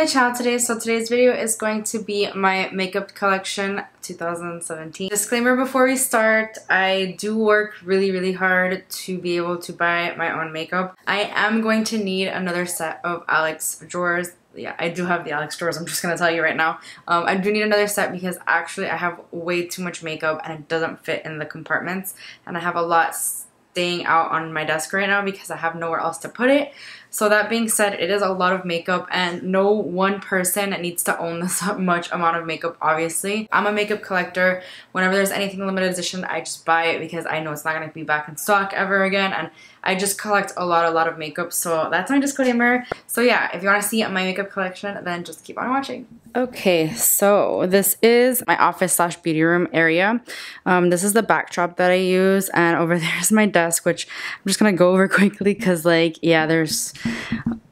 my channel today. So today's video is going to be my makeup collection 2017. Disclaimer before we start, I do work really hard to be able to buy my own makeup. I am going to need another set of Alex drawers. Yeah, I do have the Alex drawers, I'm just gonna tell you right now. I do need another set because actually I have way too much makeup and it doesn't fit in the compartments, and I have a lot staying out on my desk right now because I have nowhere else to put it. So that being said, it is a lot of makeup and no one person needs to own this much amount of makeup, obviously. I'm a makeup collector. Whenever there's anything limited edition, I just buy it because I know it's not going to be back in stock ever again, and I just collect a lot of makeup. So that's my disclaimer. So yeah, if you want to see my makeup collection, then just keep on watching. Okay, so this is my office slash beauty room area. This is the backdrop that I use, and over there is my desk, which I'm just gonna go over quickly because, like, yeah, there's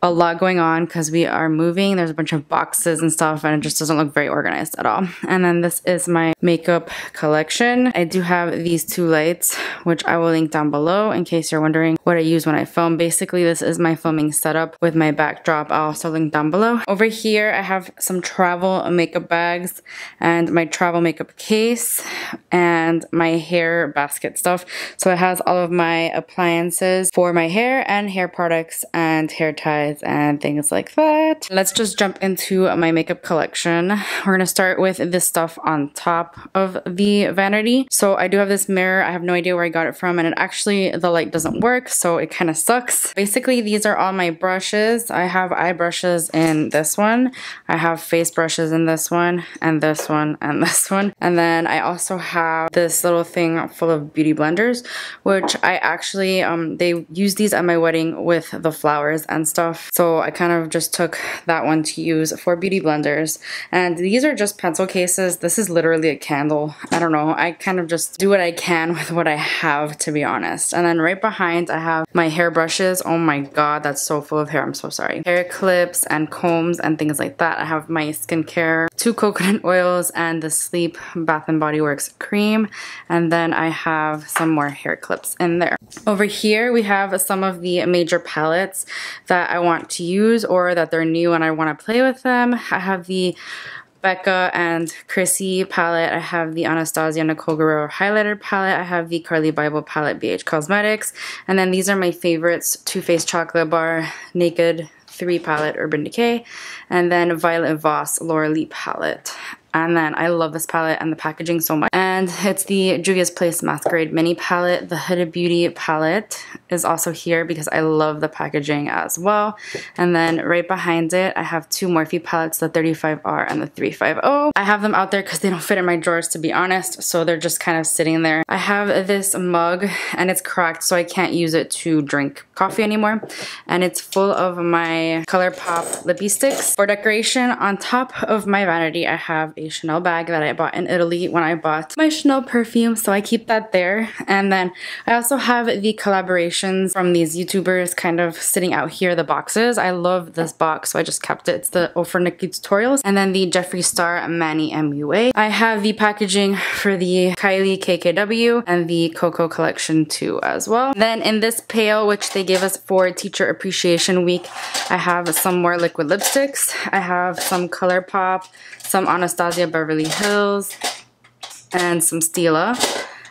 a lot going on because we are moving. There's a bunch of boxes and stuff, and it just doesn't look very organized at all. And then this is my makeup collection. I do have these two lights, which I will link down below in case you're wondering what I use when I film. Basically, this is my filming setup with my backdrop. I'll also link down below. Over here, I have some travel makeup bags and my travel makeup case and my hair basket stuff. So it has all of my appliances for my hair and hair products and hair ties and things like that. Let's just jump into my makeup collection. We're gonna start with this stuff on top of the vanity. So I do have this mirror. I have no idea where I got it from, and it actually, the light doesn't work, so it kind of sucks. Basically, these are all my brushes. I have eye brushes in this one. I have face brushes in this one, and this one, and this one. And then I also have this little thing full of beauty blenders, which I actually, they used these at my wedding with the flowers and stuff. So I kind of just took that one to use for beauty blenders. And these are just pencil cases. This is literally a candle. I don't know. I kind of just do what I can with what I have, to be honest. And then right behind I have my hair brushes. Oh my god, that's so full of hair. I'm so sorry. Hair clips and combs and things like that. I have my skincare, 2 coconut oils, and the Sleep Bath & Body Works cream. And then I have some more hair clips in there. Over here we have some of the major palettes that I want to use or that they're new and I want to play with them. I have the Becca and Chrissy palette. I have the Anastasia Nicole Guerrero highlighter palette. I have the Carly Bible palette, BH Cosmetics. And then these are my favorites: Too Faced Chocolate Bar, Naked 3 palette, Urban Decay, and then Violet Voss Laura Lee palette. And then I love this palette and the packaging so much. And it's the Juvia's Place Masquerade Mini palette. The Huda Beauty palette is also here because I love the packaging as well. And then right behind it, I have 2 Morphe palettes, the 35R and the 350. I have them out there because they don't fit in my drawers, to be honest. So they're just kind of sitting there. I have this mug and it's cracked, so I can't use it to drink coffee anymore. And it's full of my ColourPop lippy sticks. For decoration, on top of my vanity, I have a Chanel bag that I bought in Italy when I bought my Chanel perfume, so I keep that there. And then I also have the collaborations from these YouTubers kind of sitting out here, the boxes. I love this box, so I just kept it. It's the Oh for Nikki tutorials. And then the Jeffree Star Manny MUA. I have the packaging for the Kylie KKW and the Coco collection too as well. Then in this pail, which they gave us for Teacher Appreciation Week, I have some more liquid lipsticks. I have some ColourPop, some Anastasia Beverly Hills, and some Stila.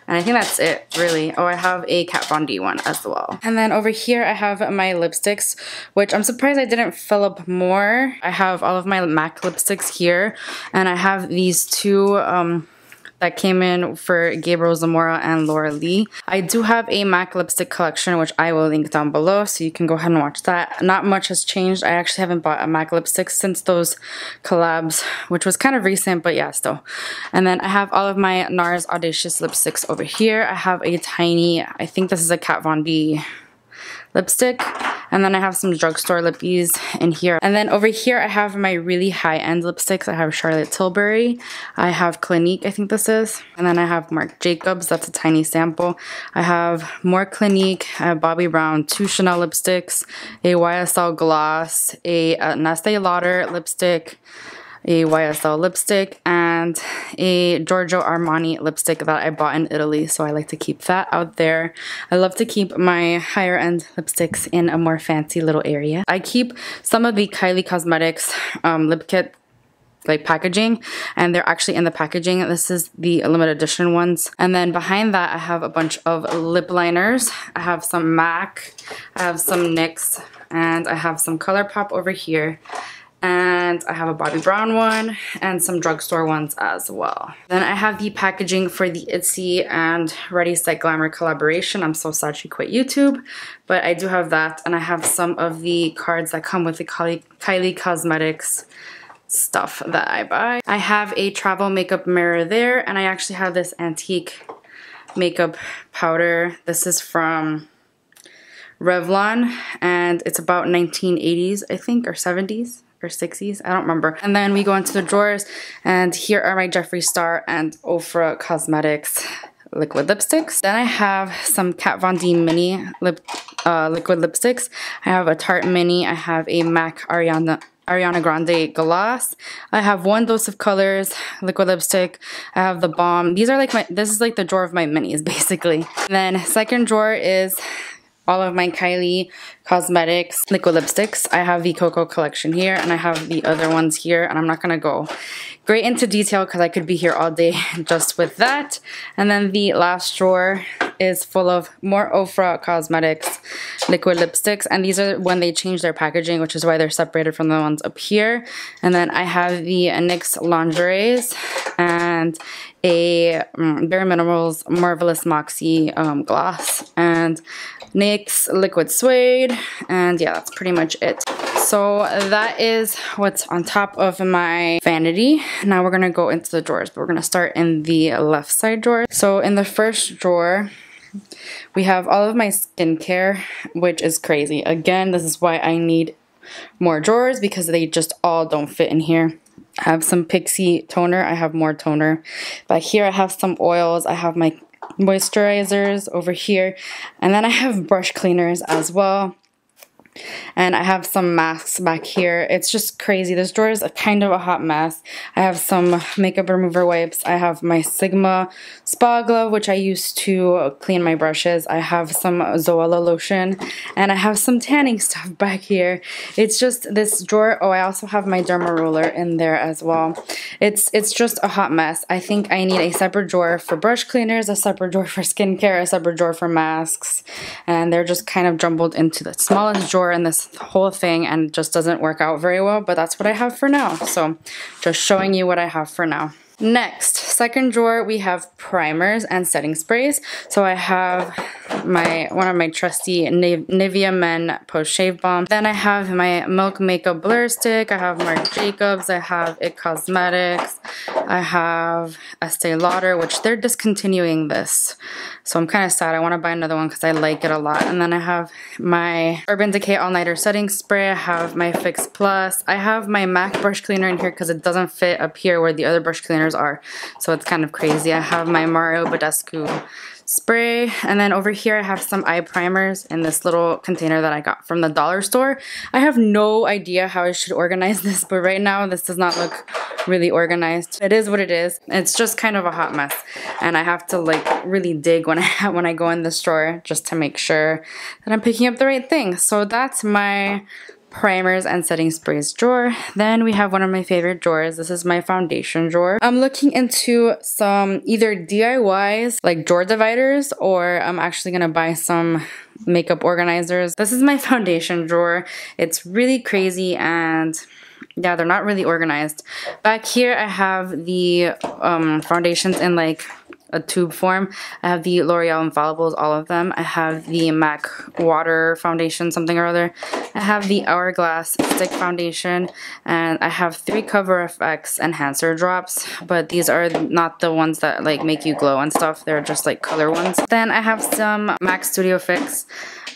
And I think that's it, really. Oh, I have a Kat Von D one as well. And then over here, I have my lipsticks, which I'm surprised I didn't fill up more. I have all of my MAC lipsticks here, and I have these 2 that came in for Gabriel Zamora and Laura Lee. I do have a MAC lipstick collection, which I will link down below, so you can go ahead and watch that. Not much has changed. I actually haven't bought a MAC lipstick since those collabs, which was kind of recent, but yeah, still. And then I have all of my NARS Audacious lipsticks over here. I have a tiny, I think this is a Kat Von D lipstick, and then I have some drugstore lippies in here. And then over here I have my really high-end lipsticks. I have Charlotte Tilbury, I have Clinique, I think this is, and then I have Marc Jacobs. That's a tiny sample. I have more Clinique, I have Bobbi Brown, 2 Chanel lipsticks, a YSL gloss, a Estee Lauder lipstick, a YSL lipstick, and a Giorgio Armani lipstick that I bought in Italy, so I like to keep that out there. I love to keep my higher end lipsticks in a more fancy little area. I keep some of the Kylie Cosmetics lip kit like packaging, and they're actually in the packaging. This is the limited edition ones. And then behind that I have a bunch of lip liners. I have some MAC, I have some NYX, and I have some ColourPop over here. And I have a Bobbi Brown one and some drugstore ones as well. Then I have the packaging for the Itsy and Ready Set Glamour collaboration. I'm so sad she quit YouTube, but I do have that. And I have some of the cards that come with the Kylie Cosmetics stuff that I buy. I have a travel makeup mirror there, and I actually have this antique makeup powder. This is from Revlon, and it's about 1980s, I think, or 70s. Or 60s, I don't remember. And then we go into the drawers, and here are my Jeffree Star and Ofra Cosmetics liquid lipsticks. Then I have some Kat Von D mini liquid lipsticks. I have a Tarte mini. I have a MAC Ariana Grande gloss. I have One Dose of Colors liquid lipstick. I have the Balm. These are like this is like the drawer of my minis basically. And then second drawer is all of my Kylie Cosmetics liquid lipsticks. I have the Cocoa collection here, and I have the other ones here, and I'm not gonna go great into detail because I could be here all day just with that. And then the last drawer is full of more Ofra Cosmetics liquid lipsticks, and these are when they change their packaging, which is why they're separated from the ones up here. And then I have the NYX lingeries and a Bare Minerals Marvelous Moxie gloss, and NYX liquid suede, and yeah, that's pretty much it. So that is what's on top of my vanity. Now we're gonna go into the drawers, but we're gonna start in the left side drawer. So in the first drawer, we have all of my skincare, which is crazy. Again, this is why I need more drawers, because they just all don't fit in here. I have some Pixie toner, I have more toner. But here I have some oils, I have my moisturizers over here, and then I have brush cleaners as well. And I have some masks back here. It's just crazy. This drawer is kind of a hot mess. I have some makeup remover wipes. I have my Sigma Spa Glove, which I use to clean my brushes. I have some Zoella lotion, and I have some tanning stuff back here. It's just this drawer. Oh, I also have my Derma roller in there as well. It's just a hot mess. I think I need a separate drawer for brush cleaners, a separate drawer for skincare, a separate drawer for masks, and they're just kind of jumbled into the smallest drawer in this whole thing, and it just doesn't work out very well, but that's what I have for now. So just showing you what I have for now. Next, second drawer, we have primers and setting sprays. So I have one of my trusty Nivea Men Post Shave Balm. Then I have my Milk Makeup Blur Stick. I have Marc Jacobs. I have IT Cosmetics. I have Estee Lauder, which they're discontinuing this. So I'm kind of sad. I want to buy another one because I like it a lot. And then I have my Urban Decay All Nighter Setting Spray. I have my Fix Plus. I have my MAC brush cleaner in here because it doesn't fit up here where the other brush cleaners are. So it's kind of crazy. I have my Mario Badescu spray, and then over here I have some eye primers in this little container that I got from the dollar store. I have no idea how I should organize this, but right now this does not look really organized. It is what it is. It's just kind of a hot mess, and I have to like really dig when I go in this drawer just to make sure that I'm picking up the right thing. So that's my primers and setting sprays drawer. Then we have one of my favorite drawers. This is my foundation drawer. I'm looking into some either DIYs like drawer dividers, or I'm actually gonna buy some makeup organizers. This is my foundation drawer. It's really crazy, and yeah, they're not really organized. Back here I have the foundations in like a tube form. I have the L'Oreal Infallibles, all of them. I have the MAC Water Foundation, something or other. I have the Hourglass Stick Foundation, and I have 3 Cover FX Enhancer Drops, but these are not the ones that like make you glow and stuff. They're just like color ones. Then I have some MAC Studio Fix.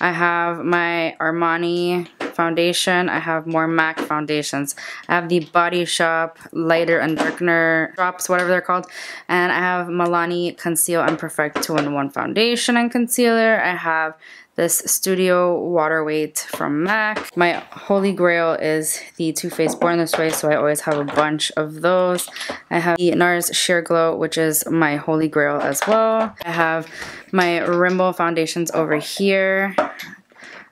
I have my Armani foundation, I have more MAC foundations. I have the Body Shop Lighter and Darkener Drops, whatever they're called. And I have Milani Conceal and Perfect 2-in-1 foundation and concealer. I have this Studio Water Weight from MAC. My holy grail is the Too Faced Born This Way, so I always have a bunch of those. I have the NARS Sheer Glow, which is my holy grail as well. I have my Rimble foundations over here.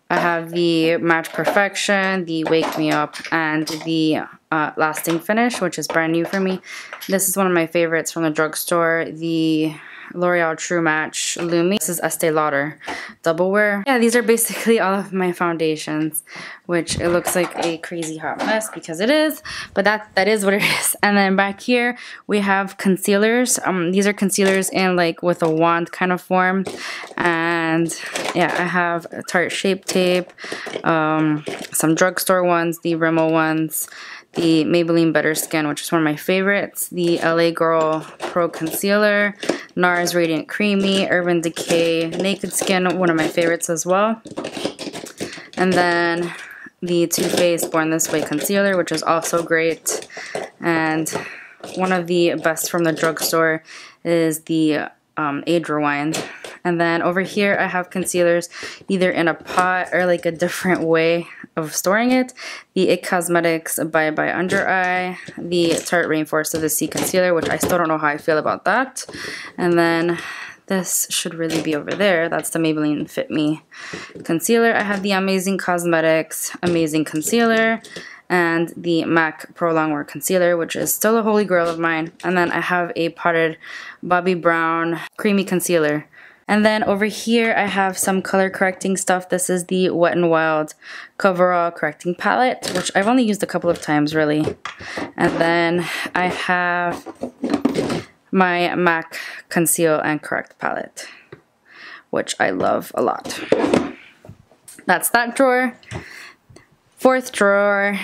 I have the Match Perfection, the Wake Me Up, and the Lasting Finish, which is brand new for me. This is one of my favorites from the drugstore, the L'Oreal True Match Lumi. This is Estee Lauder Double Wear. Yeah, these are basically all of my foundations, which it looks like a crazy hot mess because it is, but that is what it is. And then back here we have concealers. These are concealers in like with a wand kind of form. And yeah, I have Tarte Shape Tape, some drugstore ones, the Rimmel ones, the Maybelline Better Skin, which is one of my favorites, the LA Girl Pro Concealer, NARS Radiant Creamy, Urban Decay Naked Skin, one of my favorites as well. And then the Too Faced Born This Way Concealer, which is also great. And one of the best from the drugstore is the Age Rewind. And then over here I have concealers either in a pot or like a different way of storing it. The IT Cosmetics Bye Bye Under Eye, the Tarte Rainforest of the Sea Concealer, which I still don't know how I feel about that. And then this should really be over there. That's the Maybelline Fit Me Concealer. I have the Amazing Cosmetics Amazing Concealer and the MAC Pro Longwear Concealer, which is still a holy grail of mine. And then I have a potted Bobbi Brown Creamy Concealer. And then over here I have some color correcting stuff. This is the Wet n Wild Coverall Correcting Palette, which I've only used a couple of times really. And then I have my MAC Conceal and Correct Palette, which I love a lot. That's that drawer. Fourth drawer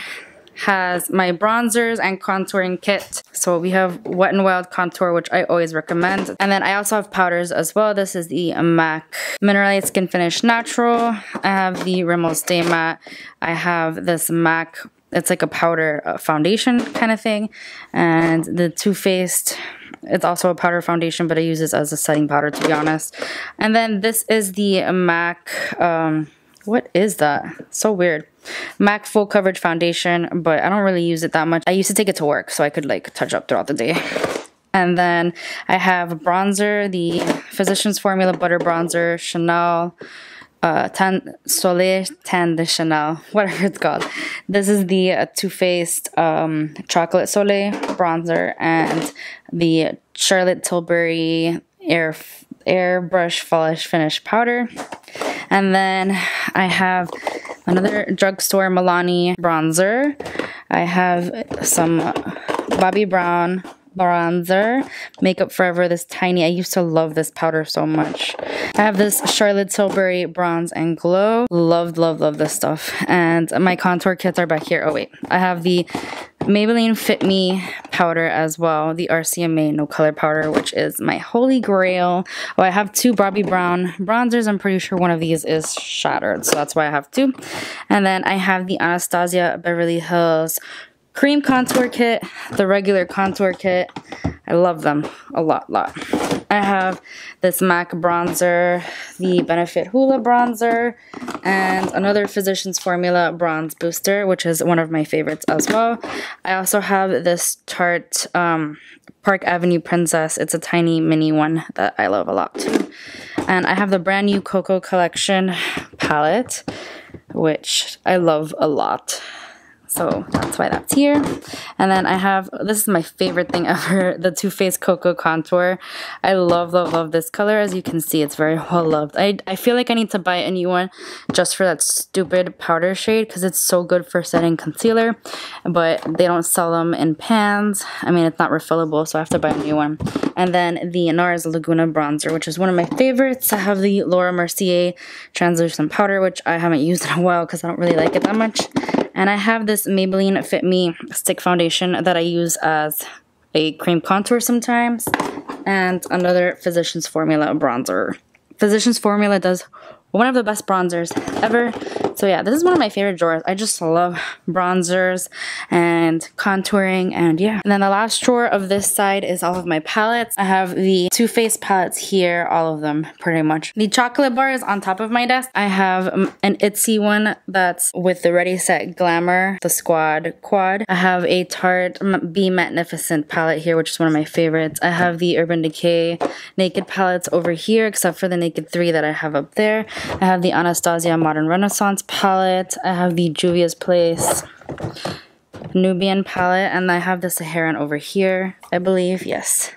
has my bronzers and contouring kit. So we have Wet n Wild Contour, which I always recommend. And then I also have powders as well. This is the MAC Mineralized Skin Finish Natural. I have the Rimmel Stay Matte. I have this MAC, it's like a powder foundation kind of thing. And the Too Faced, it's also a powder foundation, but I use this as a setting powder to be honest. And then this is the MAC, what is that? So weird. MAC Full Coverage Foundation, but I don't really use it that much. I used to take it to work so I could like touch up throughout the day. And then I have bronzer, the Physicians Formula Butter Bronzer, Chanel, Soleil Tan de Chanel, whatever it's called. This is the Too Faced Chocolate Soleil Bronzer and the Charlotte Tilbury Airbrush Polish Finish Powder. And then I have another drugstore Milani bronzer. I have some Bobbi Brown bronzer, Makeup Forever, this tiny, I used to love this powder so much. I have this Charlotte Tilbury Bronze and Glow. Love, love, love this stuff. And my contour kits are back here. Oh wait, I have the Maybelline Fit Me powder as well, the RCMA No Color powder, which is my holy grail. Oh, I have two Bobbi Brown bronzers. I'm pretty sure one of these is shattered, so that's why I have two. And then I have the Anastasia Beverly Hills Cream Contour Kit, the regular contour kit. I love them a lot. I have this MAC bronzer, the Benefit Hoola bronzer, and another Physicians Formula bronze booster, which is one of my favorites as well. I also have this Tarte Park Avenue Princess. It's a tiny mini one that I love a lot too. And I have the brand new Coco Collection palette, which I love a lot. So that's why that's here. And then I have, this is my favorite thing ever, the Too Faced Cocoa Contour. I love, love, love this color. As you can see, it's very well loved. I feel like I need to buy a new one just for that stupid powder shade because it's so good for setting concealer. But they don't sell them in pans. I mean, it's not refillable, so I have to buy a new one. And then the NARS Laguna Bronzer, which is one of my favorites. I have the Laura Mercier Translucent Powder, which I haven't used in a while because I don't really like it that much. And I have this Maybelline Fit Me Stick Foundation that I use as a cream contour sometimes. And another Physicians Formula bronzer. Physicians Formula does one of the best bronzers ever. So yeah, this is one of my favorite drawers. I just love bronzers and contouring, and yeah. And then the last drawer of this side is all of my palettes. I have the Too Faced palettes here, all of them pretty much. The chocolate bar is on top of my desk. I have an Itsy one that's with the Ready Set Glamour, the Squad Quad. I have a Tarte Be Magnificent palette here, which is one of my favorites. I have the Urban Decay Naked palettes over here, except for the Naked 3 that I have up there. I have the Anastasia Modern Renaissance palette. I have the Juvia's Place Nubian palette, and I have the Saharan over here, I believe, yes.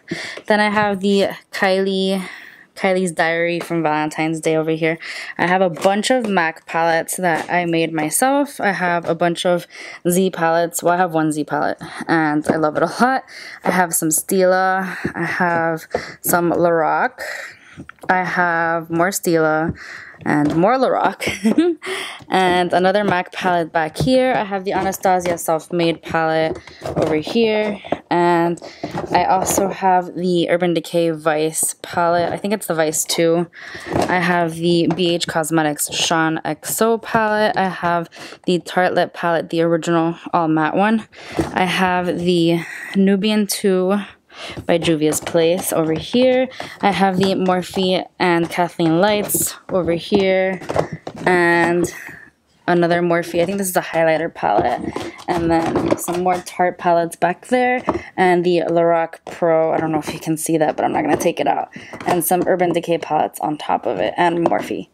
Then I have the Kylie's Diary from Valentine's Day over here. I have a bunch of MAC palettes that I made myself. I have a bunch of Z palettes. Well, I have one Z palette, and I love it a lot. I have some Stila. I have some Lorac. I have more Stila and more Lorac. And another MAC palette back here. I have the Anastasia Self-Made palette over here. And I also have the Urban Decay Vice palette. I think it's the Vice 2. I have the BH Cosmetics Sean XO palette. I have the Tartelette palette, the original all matte one. I have the Nubian 2 by Juvia's Place over here. I have the Morphe and Kathleen Lights over here, and another Morphe. I think this is a highlighter palette, and then some more Tarte palettes back there, and the Lorac Pro. I don't know if you can see that, but I'm not going to take it out, and some Urban Decay palettes on top of it, and Morphe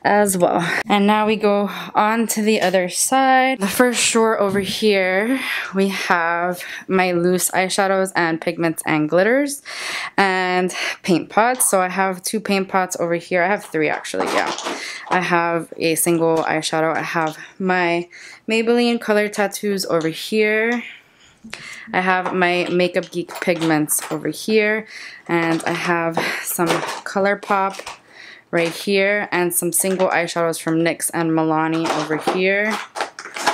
as well. And now we go on to the other side. The first drawer over here, we have my loose eyeshadows and pigments and glitters and paint pots. So I have 2 paint pots over here. I have 3 actually, yeah. I have a single eyeshadow. I have my Maybelline Color Tattoos over here. I have my Makeup Geek pigments over here, and I have some ColourPop right here, and some single eyeshadows from NYX and Milani over here.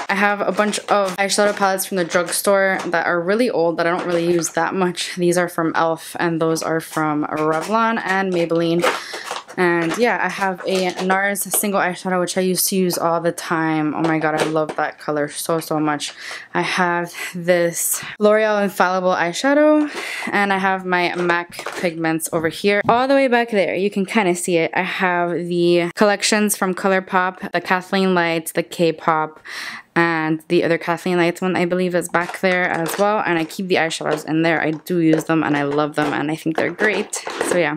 I have a bunch of eyeshadow palettes from the drugstore that are really old that I don't really use that much. These are from e.l.f. and those are from Revlon and Maybelline. And yeah, I have a NARS single eyeshadow, which I used to use all the time. Oh my god, I love that color so much. I have this L'Oreal Infallible eyeshadow, and I have my MAC pigments over here. All the way back there, you can kind of see it. I have the collections from ColourPop, the Kathleen Lights, the K-Pop, and the other Kathleen Lights one I believe is back there as well, and I keep the eyeshadows in there. I do use them and I love them and I think they're great. So yeah.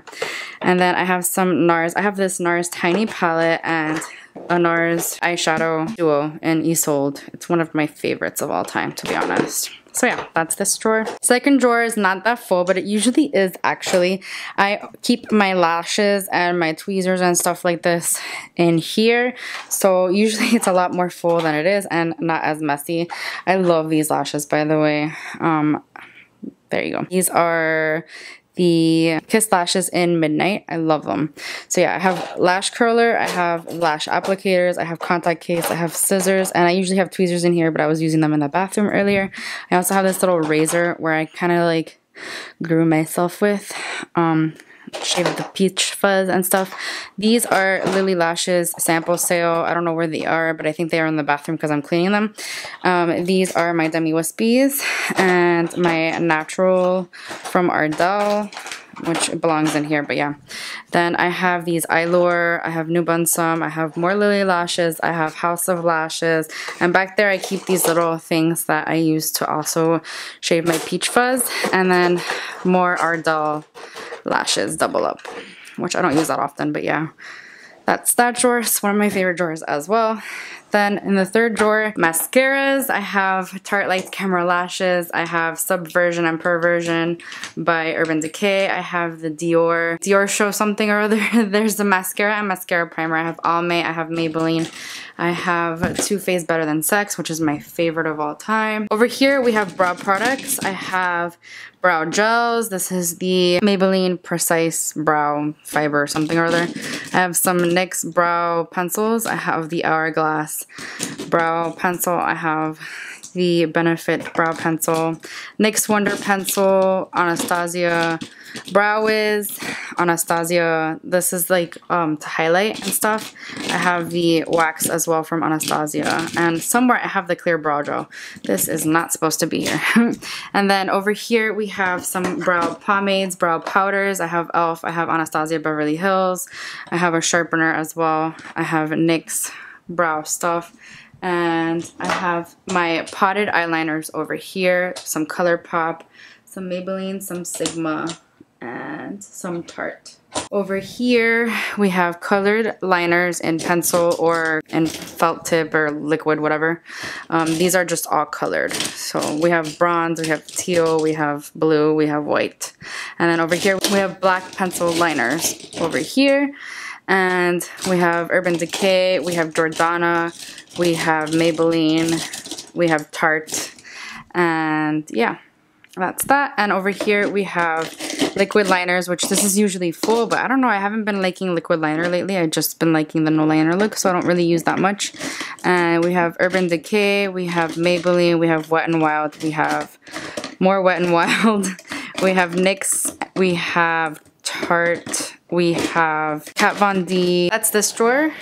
And then I have some NARS. I have this NARS Tiny palette and a NARS eyeshadow duo in Isolde. It's one of my favorites of all time, to be honest. So yeah, that's this drawer. Second drawer is not that full, but it usually is actually. I keep my lashes and my tweezers and stuff like this in here. So usually it's a lot more full than it is and not as messy. I love these lashes, by the way. There you go. These are the Kiss Lashes in Midnight. I love them. So yeah, I have lash curler, I have lash applicators, I have contact case, I have scissors, and I usually have tweezers in here, but I was using them in the bathroom earlier. I also have this little razor where I kind of like grew myself with. Shaved the peach fuzz and stuff. These are Lily Lashes sample sale. I don't know where they are, but I think they are in the bathroom because I'm cleaning them. These are my Demi Wispies and my natural from Ardell, which belongs in here, but yeah. Then I have these Eylure, I have New Bunsum, I have more Lily Lashes, I have House of Lashes, and back there I keep these little things that I use to also shave my peach fuzz, and then more Ardell lashes double up, which I don't use that often, but yeah. That's that drawer. It's one of my favorite drawers as well. Then in the third drawer, mascaras. I have Tarte Lights Camera Lashes. I have Subversion and Perversion by Urban Decay. I have the Dior Show something or other. There's the mascara and mascara primer. I have Almay. I have Maybelline. I have Too Faced Better Than Sex, which is my favorite of all time. Over here we have brow products. I have brow gels. This is the Maybelline Precise Brow Fiber something or other. I have some NYX brow pencils. I have the Hourglass brow pencil. I have the Benefit Brow Pencil, NYX Wonder Pencil, Anastasia Brow Wiz, Anastasia. This is like to highlight and stuff. I have the wax as well from Anastasia, and somewhere I have the clear brow gel. This is not supposed to be here. And then over here we have some brow pomades, brow powders. I have e.l.f., I have Anastasia Beverly Hills, I have a sharpener as well, I have NYX brow stuff, and I have my potted eyeliners over here, some ColourPop, some Maybelline, some Sigma, and some Tarte. Over here we have colored liners in pencil or in felt tip or liquid, whatever. These are just all colored. So we have bronze, we have teal, we have blue, we have white. And then over here we have black pencil liners over here. And we have Urban Decay, we have Jordana, we have Maybelline, we have Tarte, and yeah, that's that. And over here we have liquid liners, which this is usually full, but I don't know, I haven't been liking liquid liner lately. I've just been liking the no liner look, so I don't really use that much. And we have Urban Decay, we have Maybelline, we have Wet n Wild, we have more Wet n Wild, we have NYX, we have Tarte, we have Kat Von D. That's this drawer.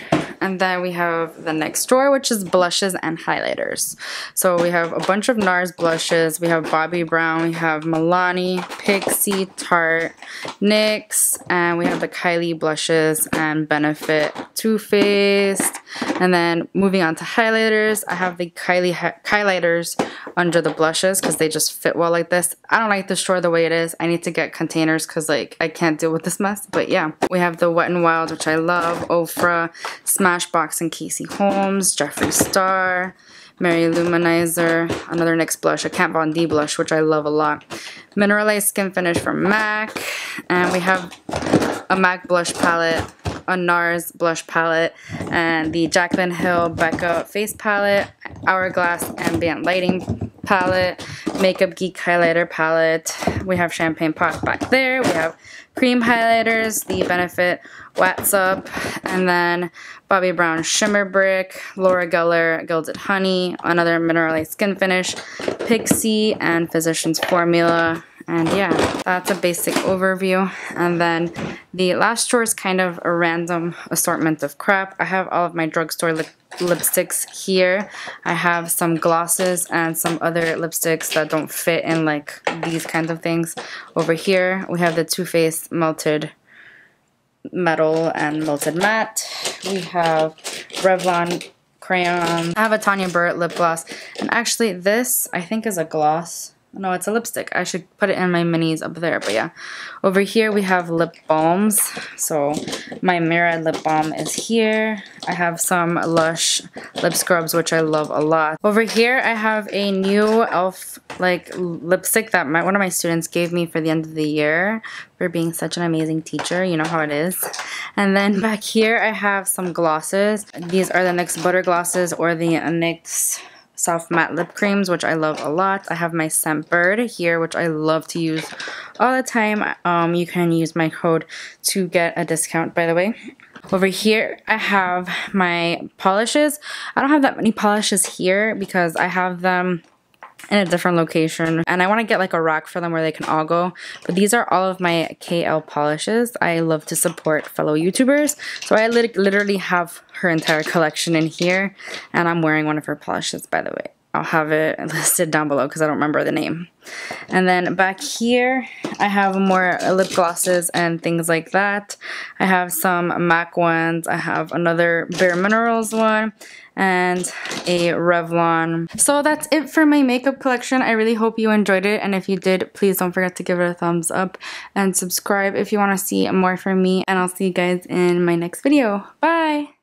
And then we have the next drawer, which is blushes and highlighters. So we have a bunch of NARS blushes. We have Bobbi Brown, we have Milani, Pixie, Tarte, NYX, and we have the Kylie blushes and Benefit, Too Faced. And then moving on to highlighters, I have the Kylie highlighters under the blushes because they just fit well like this. I don't like this drawer the way it is. I need to get containers because like I can't deal with this mess. But yeah, we have the Wet n Wild, which I love, Ofra, Smashbox and Casey Holmes, Jeffree Star, Mary Luminizer, another NYX blush, a Kat Von D blush, which I love a lot, Mineralized Skin Finish from MAC, and we have a MAC blush palette, a NARS blush palette, and the Jaclyn Hill Becca face palette, Hourglass Ambient Lighting palette, Makeup Geek highlighter palette. We have Champagne Pot back there. We have cream highlighters, the Benefit What's Up, and then Bobbi Brown Shimmer Brick, Laura Geller Gilded Honey, another Mineralized Skin Finish, Pixie, and Physicians Formula. And yeah, that's a basic overview. And then the last drawer is kind of a random assortment of crap. I have all of my drugstore lipsticks here. I have some glosses and some other lipsticks that don't fit in like these kinds of things. Over here we have the Too Faced Melted Metal and Melted Matte. We have Revlon crayons. I have a Tanya Burtt lip gloss, and actually this I think is a gloss. No, it's a lipstick. I should put it in my minis up there, but yeah. Over here we have lip balms. So my Mira lip balm is here. I have some Lush lip scrubs, which I love a lot. Over here I have a new e.l.f. like lipstick that one of my students gave me for the end of the year for being such an amazing teacher. You know how it is. And then back here I have some glosses. These are the NYX Butter Glosses or the NYX Soft Matte Lip Creams, which I love a lot. I have my ScentBird here, which I love to use all the time. You can use my code to get a discount, by the way. Over here, I have my polishes. I don't have that many polishes here because I have them in a different location, and I want to get like a rack for them where they can all go. But these are all of my KL polishes. I love to support fellow YouTubers, so I literally have her entire collection in here, and I'm wearing one of her polishes, by the way. I'll have it listed down below because I don't remember the name. And then back here I have more lip glosses and things like that. I have some MAC ones. I have another Bare Minerals one and a Revlon. So that's it for my makeup collection. I really hope you enjoyed it, and if you did, please don't forget to give it a thumbs up and subscribe if you want to see more from me, and I'll see you guys in my next video. Bye!